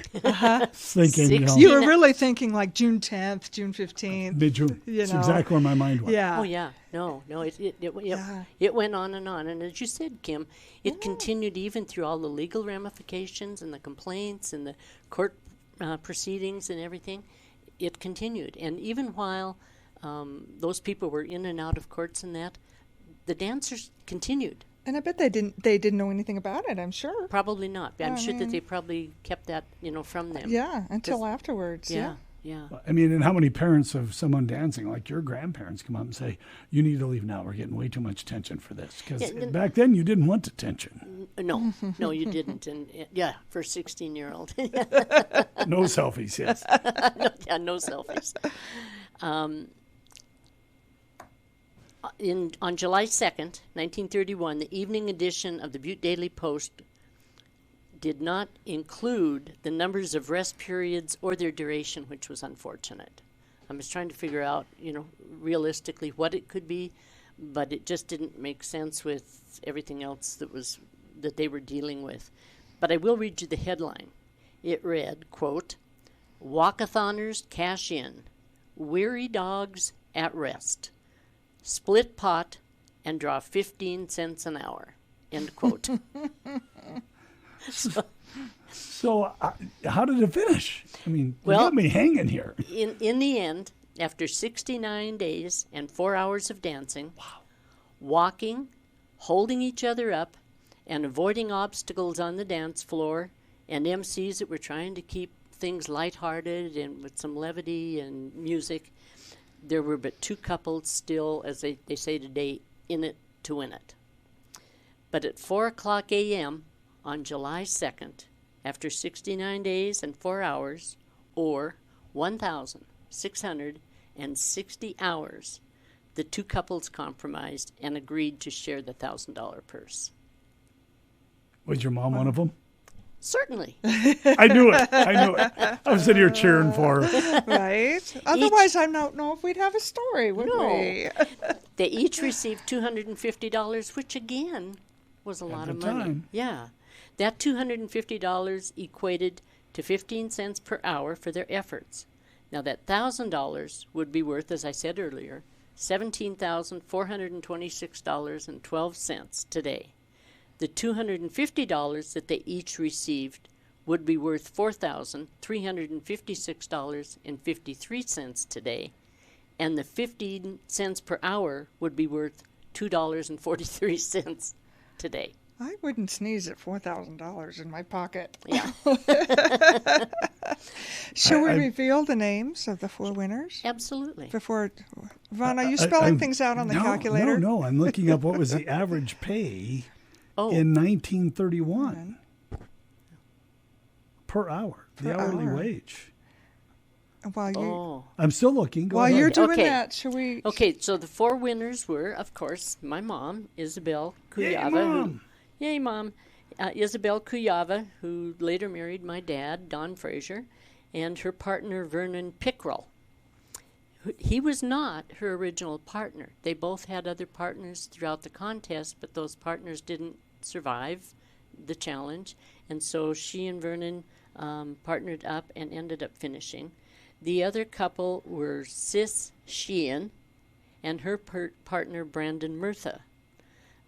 Thinking, You were really thinking like June 10th, June 15th. Mid-June. That's exactly where my mind went. Yeah. Oh, yeah. No, it went on. And as you said, Kim, it continued even through all the legal ramifications and the complaints and the court proceedings and everything. It continued. And even while those people were in and out of courts and that, the dancers continued. And I bet they didn't know anything about it, I'm sure. Probably not. I'm sure that they probably kept that, from them. Yeah, until afterwards. Yeah. I mean, and how many parents of someone dancing, like your grandparents, come up and say, you need to leave now. We're getting way too much attention for this. Because back then you didn't want attention. No, you didn't. And for a 16-year-old. No selfies, yes. No selfies. On July 2nd, 1931, the evening edition of the Butte Daily Post did not include the numbers of rest periods or their duration, which was unfortunate. I was trying to figure out, realistically what it could be, but it just didn't make sense with everything else that they were dealing with. But I will read you the headline. It read, quote, "Walkathoners cash in. Weary dogs at rest. Split pot and draw 15 cents an hour." End quote. So how did it finish? I mean, you got me hanging here. In the end, after 69 days and 4 hours of dancing, walking, holding each other up, and avoiding obstacles on the dance floor, and MCs that were trying to keep things lighthearted and with some levity and music, there were but 2 couples still, as they say today, in it to win it. But at 4 o'clock a.m. on July 2nd, after 69 days and 4 hours, or 1,660 hours, the 2 couples compromised and agreed to share the $1,000 purse. Was your mom one of them? Certainly. I knew it. I was sitting here cheering for her. Right. Otherwise, I don't know if we'd have a story, would we? They each received $250, which again was a lot of money. Time. Yeah. That $250 equated to 15 cents per hour for their efforts. Now that $1,000 would be worth, as I said earlier, $17,426.12 today. The $250 that they each received would be worth $4,356.53 today, and the 15 cents per hour would be worth $2.43 today. I wouldn't sneeze at $4,000 in my pocket. Yeah. Shall we reveal the names of the 4 winners? Absolutely. Before, Ron, are you spelling things out on the calculator? No. I'm looking up what was the average pay in 1931 per hour, the hourly wage. While I'm still looking. Go while ahead. you're doing that, shall we? Okay, so the 4 winners were, of course, my mom, Isabel Kuyava. Yay, Mom! Isabel Kuyava, who later married my dad, Don Frazier, and her partner, Vernon Pickrell. He was not her original partner. They both had other partners throughout the contest, but those partners didn't survive the challenge, and so she and Vernon partnered up and ended up finishing. The other couple were Sis Sheehan and her partner, Brandon Murtha.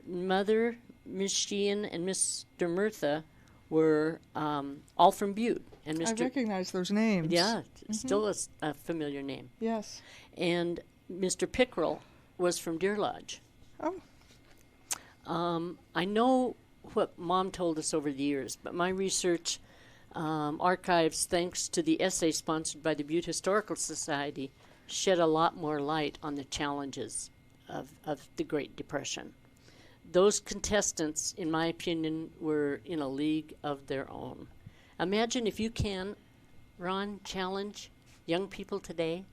Mother, Miss Sheehan, and Mr. Murtha were all from Butte. And Mr. I recognize those names. Yeah, still a familiar name. Yes. And Mr. Pickrell was from Deer Lodge. Oh. I know what Mom told us over the years, but my research archives, thanks to the essay sponsored by the Butte Historical Society, shed a lot more light on the challenges of the Great Depression. Those contestants, in my opinion, were in a league of their own. Imagine if you can, Ron, challenge young people today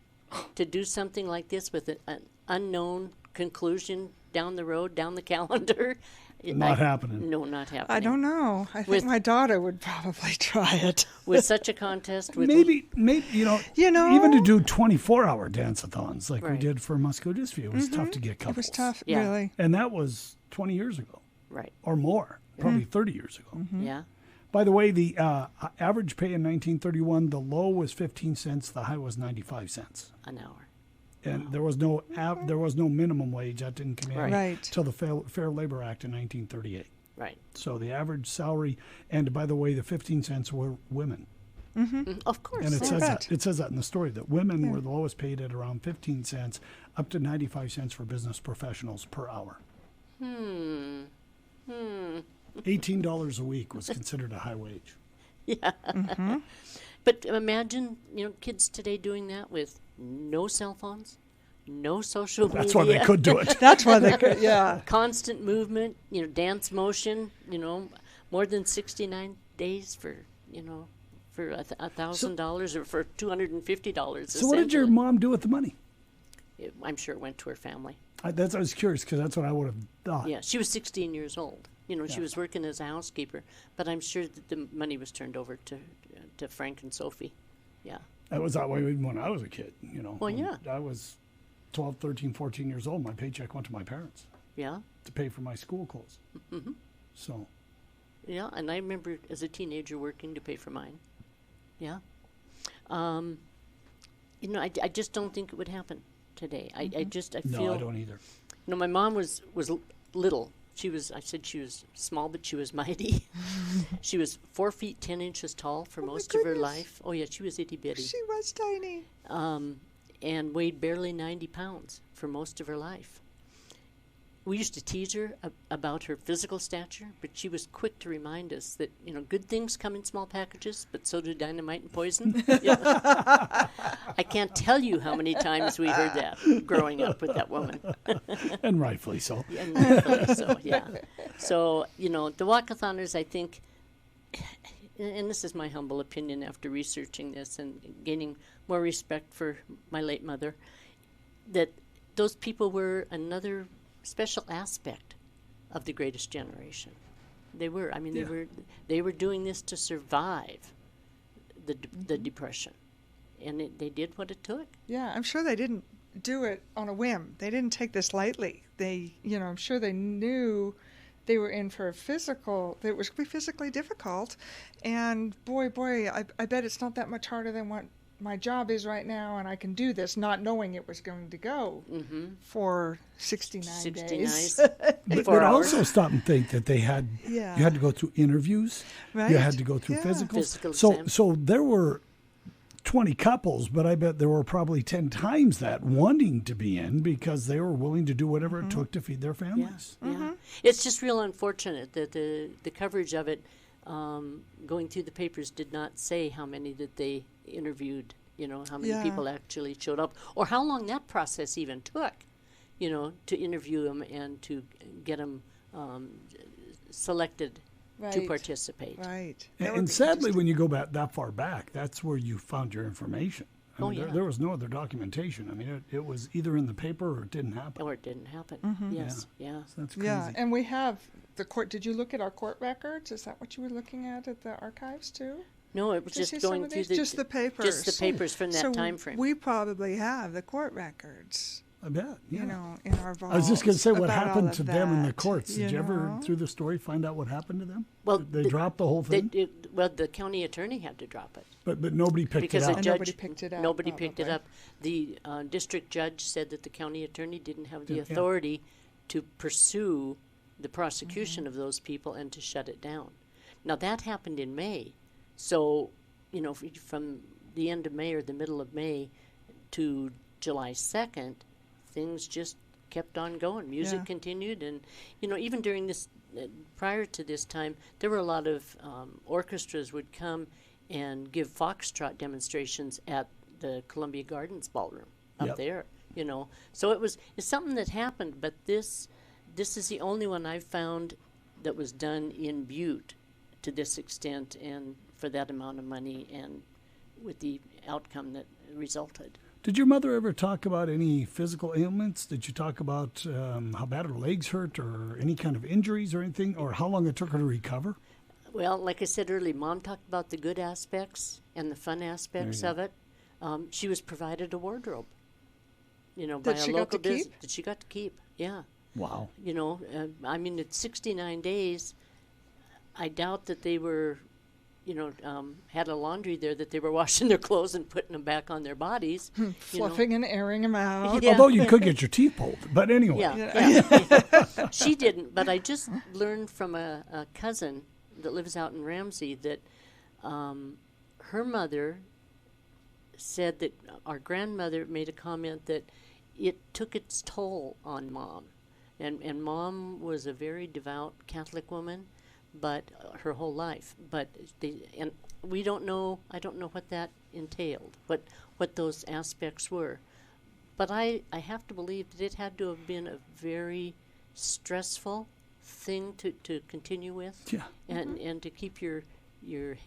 to do something like this with an unknown conclusion down the road, down the calendar. Not happening. No, not happening. I don't know. I think my daughter would probably try it. With such a contest. With maybe even to do 24-hour dance-a-thons like we did for Musco Disview, it was tough to get couples. It was tough, really. And that was 20 years ago. Right. Or more, probably 30 years ago. Yeah. By the way, the average pay in 1931, the low was 15 cents, the high was 95 cents an hour. And there was no minimum wage. That didn't come in until the Fair Labor Act in 1938. Right. So the average salary, and by the way, the 15 cents were women. Of course. And it says that in the story, that women were the lowest paid at around 15 cents, up to 95 cents for business professionals per hour. $18 a week was considered a high wage. Yeah. But imagine, kids today doing that with no cell phones, no social media. That's why they could do it. That's why they could, yeah. Constant movement, dance motion, more than 69 days for $1,000 or for $250. So what did your mom do with the money? I'm sure it went to her family. I was curious because that's what I would have thought. Yeah, she was 16 years old. She was working as a housekeeper, but I'm sure that the money was turned over to Frank and Sophie. Yeah. That was that way even when I was a kid, Well, yeah. I was 12, 13, 14 years old. My paycheck went to my parents. Yeah. To pay for my school clothes. So. Yeah, and I remember as a teenager working to pay for mine. Yeah. I just don't think it would happen today. I feel. No, I don't either. My mom was little. I said she was small, but she was mighty. She was 4 feet 10 inches tall for most of her life. Oh yeah, she was itty bitty. She was tiny. And weighed barely 90 pounds for most of her life. We used to tease her about her physical stature, but she was quick to remind us that, good things come in small packages, but so do dynamite and poison. I can't tell you how many times we heard that growing up with that woman. And rightfully so. And rightfully so, yeah. So, the Walkathoners, I think, and this is my humble opinion after researching this and gaining more respect for my late mother, that those people were another special aspect of the greatest generation. They were. I mean, they were doing this to survive the Depression, and they did what it took. Yeah, I'm sure they didn't do it on a whim. They didn't take this lightly. I'm sure they knew they were in for it was going to be physically difficult, and boy, I bet it's not that much harder than what my job is right now, and I can do this, not knowing it was going to go for 69 days. But also stop and think that you had to go through interviews, you had to go through physicals. So there were 20 couples, but I bet there were probably 10 times that wanting to be in because they were willing to do whatever it took to feed their families. Yeah. It's just real unfortunate that the coverage of it going through the papers did not say how many that they interviewed, how many people actually showed up, or how long that process even took, to interview them and to get them selected to participate. Right. And sadly, when you go back that far back, that's where you found your information. There was no other documentation. I mean, it was either in the paper or it didn't happen. Or it didn't happen. Yes. Yeah. So that's crazy. Yeah, and we have the court. Did you look at our court records? Is that what you were looking at the archives too? No, it was just going through just the papers. Just the papers from that time frame. We probably have the court records. I bet. Yeah. In our vaults. I was just going to say, what happened to them in the courts? Did you ever, through the story, find out what happened to them? Well, they dropped the whole thing. The county attorney had to drop it. But nobody picked it up. Because nobody picked it up. Nobody picked it up. The district judge said that the county attorney didn't have the authority to pursue the prosecution of those people and to shut it down. Now that happened in May, so from the end of May or the middle of May to July 2nd. Things just kept on going. Music continued, and even during this, prior to this time, there were a lot of orchestras would come and give foxtrot demonstrations at the Columbia Gardens Ballroom up there. So it's something that happened. But this is the only one I've found that was done in Butte to this extent and for that amount of money and with the outcome that resulted. Did your mother ever talk about any physical ailments? Did you talk about how bad her legs hurt or any kind of injuries or anything, or how long it took her to recover? Well, like I said earlier, Mom talked about the good aspects and the fun aspects of it. She was provided a wardrobe, by a local business that she got to keep. Yeah. Wow. You know, I mean, at 69 days, I doubt that they were, had a laundry there that they were washing their clothes and putting them back on their bodies. Fluffing and airing them out. Yeah. Although you could get your teeth pulled. But anyway. Yeah. She didn't. But I just learned from a cousin that lives out in Ramsey that her mother said that our grandmother made a comment that it took its toll on Mom. And Mom was a very devout Catholic woman, but her whole life. But we don't know. I don't know what that entailed. What those aspects were. But I have to believe that it had to have been a very stressful thing to continue with. Yeah. And to keep your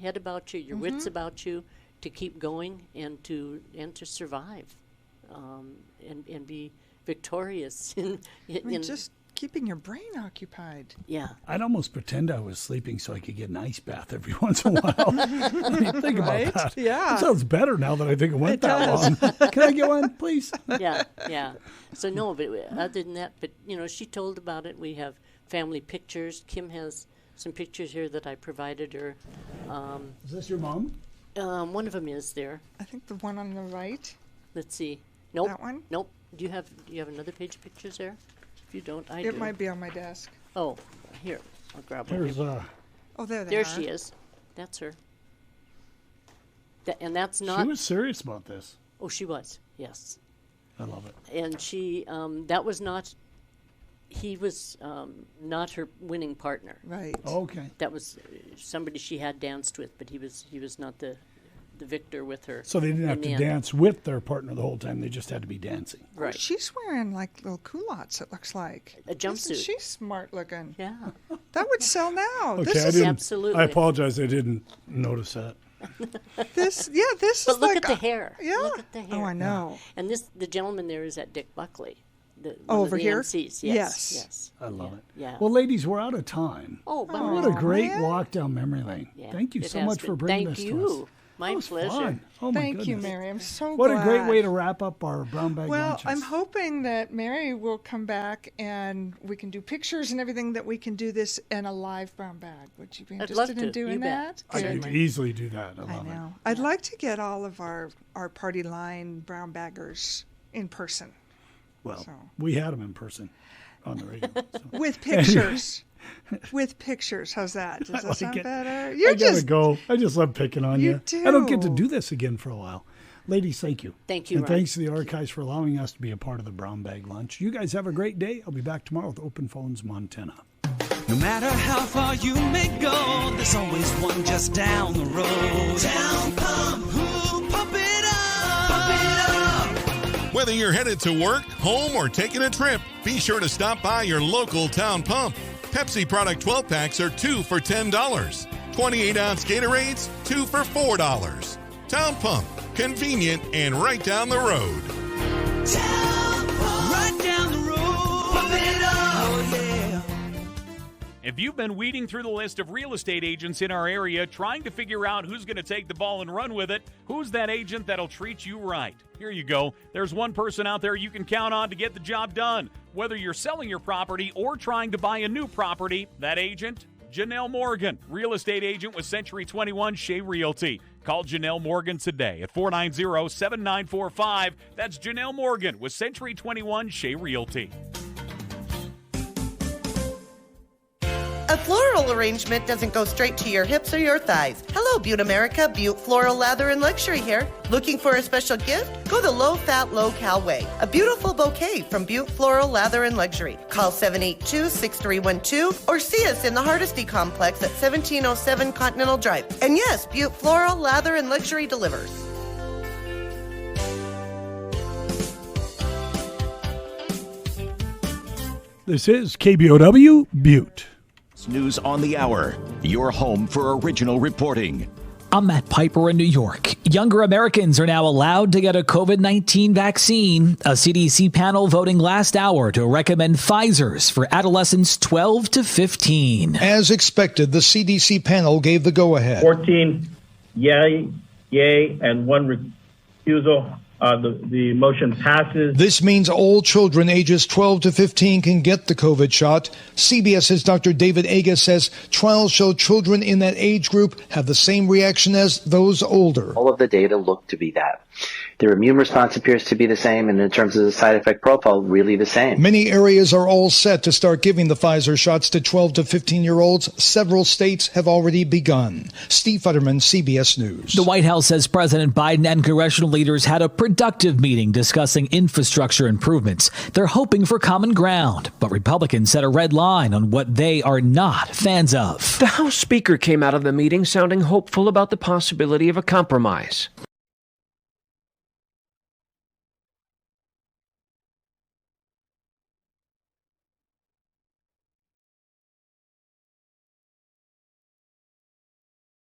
head about you, your wits about you, to keep going and to survive, and be victorious in just keeping your brain occupied. Yeah. I'd almost pretend I was sleeping so I could get an ice bath every once in a while. When you think about that. Yeah. It sounds better now that I think it went that long. Can I get one, please? Yeah. So no, but other than that, but she told about it. We have family pictures. Kim has some pictures here that I provided her. Is this your mom? One of them is there. I think the one on the right. Let's see. Nope. That one? Nope. Do you have another page of pictures there? If you don't, I do. It might be on my desk. Oh, here. I'll grab one. There's Oh, there they There are. she is. That's her. And that's not. She was serious about this. Oh, she was. Yes. I love it. And she, that was not. He was not her winning partner. Right. Okay. That was somebody she had danced with, but he was not the victor with her. So they didn't have to dance with their partner the whole time. They just had to be dancing. Right. Oh, she's wearing like little culottes, it looks like. A jumpsuit. She's smart looking. Yeah. That would sell now. Okay, This is absolutely. I apologize. I didn't notice that. this is But look like at the hair. Yeah. Look at the hair. Oh, I know. And the gentleman there is at Dick Buckley. Over here? MCs. Yes. I love it. Yeah. Well, ladies, we're out of time. Oh, what a great man. walk down memory lane. Yeah, Thank you it so has much been. for bringing Thank this you. to us. My That was pleasure. fun. Oh, my Thank you, goodness. Mary. I'm so What glad. a great way to wrap up our brown bag Well, lunches. I'm hoping that Mary will come back and we can do pictures and everything, that we can do this in a live brown bag. Would you be I'd interested love in to. doing You that? I could easily do that. I love it. I'd like to get all of our party line brown baggers in person. Well, we had them in person on the radio. So. With pictures. With pictures. How's that? Does that like sound it. better? I gotta go. I just love picking on you. do. I don't get to do this again for a while. Ladies, thank you. Thank you, And Ron. thanks to the Archives for allowing us to be a part of the Brown Bag Lunch. You guys have a great day. I'll be back tomorrow with Open Phones Montana. No matter how far you may go, there's always one just down the road. Town Pump, who pump it up, pump it up. Whether you're headed to work, home, or taking a trip, be sure to stop by your local Town Pump. Pepsi product 12-packs are 2 for $10. 28-ounce Gatorades, 2 for $4. Town Pump, convenient and right down the road. Town Pump, right down the road. Pump it up, oh yeah. If you've been weeding through the list of real estate agents in our area trying to figure out who's going to take the ball and run with it, who's that agent that'll treat you right? Here you go. There's one person out there you can count on to get the job done. Whether you're selling your property or trying to buy a new property, that agent, Janelle Morgan, real estate agent with Century 21 Shea Realty. Call Janelle Morgan today at 490-7945. That's Janelle Morgan with Century 21 Shea Realty. A floral arrangement doesn't go straight to your hips or your thighs. Hello, Butte America. Butte Floral Lather and Luxury here. Looking for a special gift? Go the low-fat, low-cal way. A beautiful bouquet from Butte Floral Lather and Luxury. Call 782-6312 or see us in the Hardesty Complex at 1707 Continental Drive. And yes, Butte Floral Lather and Luxury delivers. This is KBOW Butte. News on the Hour, your home for original reporting. I'm Matt Piper in New York. Younger Americans are now allowed to get a COVID-19 vaccine. A CDC panel voting last hour to recommend Pfizer's for adolescents 12 to 15. As expected, the CDC panel gave the go-ahead. 14 yay, and one refusal. The motion passes. This means all children ages 12 to 15 can get the COVID shot. CBS's Dr. David Aga says trials show children in that age group have the same reaction as those older. All of the data look to be that. Their immune response appears to be the same, and in terms of the side effect profile, really the same. Many areas are all set to start giving the Pfizer shots to 12 to 15-year-olds. Several states have already begun. Steve Futterman, CBS News. The White House says President Biden and congressional leaders had a productive meeting discussing infrastructure improvements. They're hoping for common ground, but Republicans set a red line on what they are not fans of. The House Speaker came out of the meeting sounding hopeful about the possibility of a compromise.